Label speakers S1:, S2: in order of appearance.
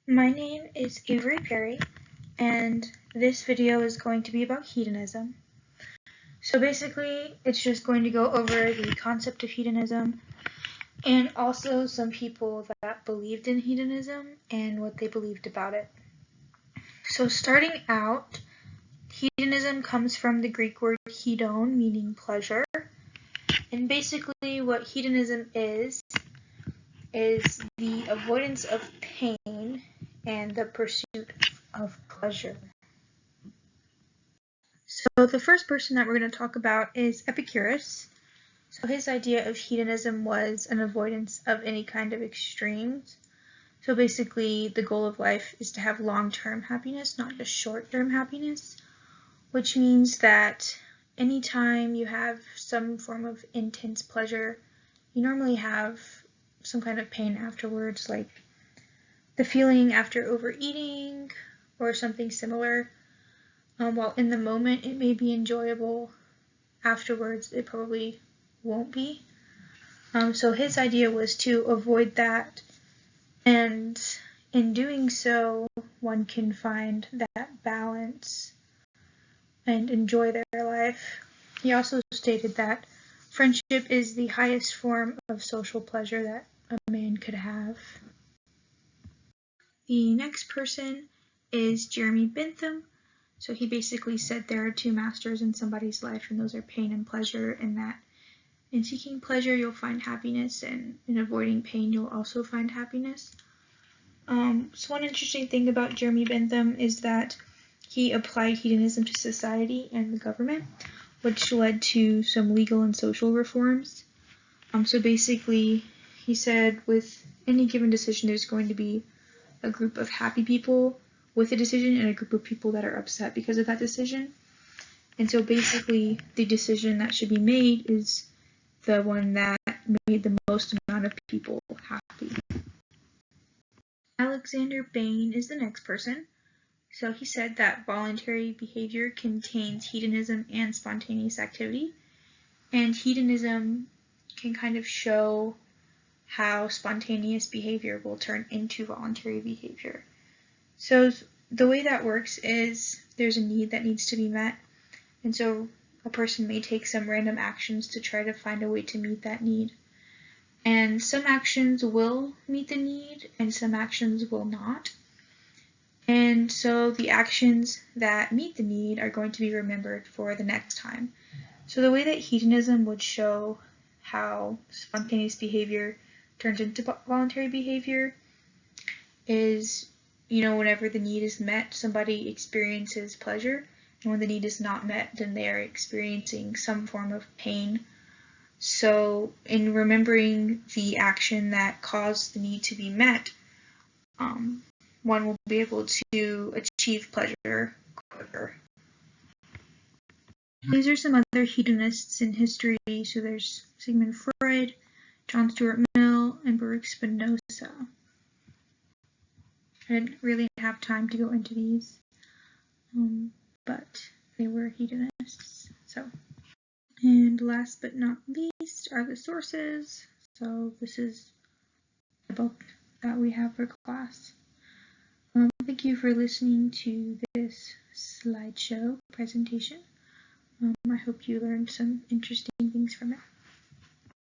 S1: My name is Avery Perry, and this video is going to be about hedonism. So basically, it's just going to go over the concept of hedonism and also some people that believed in hedonism and what they believed about it. So starting out, hedonism comes from the Greek word hedon, meaning pleasure. And basically what hedonism is the avoidance of pain and the pursuit of pleasure. So the first person that we're going to talk about is Epicurus. So his idea of hedonism was an avoidance of any kind of extremes. So basically the goal of life is to have long-term happiness, not just short-term happiness, which means that anytime you have some form of intense pleasure, you normally have some kind of pain afterwards, like the feeling after overeating or something similar. While in the moment it may be enjoyable, afterwards it probably won't be. So his idea was to avoid that, and in doing so, one can find that balance and enjoy their life. He also stated that friendship is the highest form of social pleasure that a man could have. The next person is Jeremy Bentham. So he basically said there are two masters in somebody's life, and those are pain and pleasure, and that in seeking pleasure you'll find happiness, and in avoiding pain you'll also find happiness. So one interesting thing about Jeremy Bentham is that he applied hedonism to society and the government, which led to some legal and social reforms. So basically, he said with any given decision there's going to be a group of happy people with a decision and a group of people that are upset because of that decision. And so basically the decision that should be made is the one that made the most amount of people happy. Alexander Bain is the next person. So he said that voluntary behavior contains hedonism and spontaneous activity, and hedonism can kind of show how spontaneous behavior will turn into voluntary behavior. So the way that works is there's a need that needs to be met, and so a person may take some random actions to try to find a way to meet that need. And some actions will meet the need and some actions will not. And so the actions that meet the need are going to be remembered for the next time. So the way that hedonism would show how spontaneous behavior turns into voluntary behavior is, whenever the need is met, somebody experiences pleasure, and when the need is not met, then they are experiencing some form of pain. So in remembering the action that caused the need to be met, one will be able to achieve pleasure quicker. These are some other hedonists in history. So there's Sigmund Freud, John Stuart Mill, and Baruch Spinoza. I didn't really have time to go into these, but they were hedonists. And last but not least are the sources. So this is the book that we have for class. Thank you for listening to this slideshow presentation. I hope you learned some interesting things from it.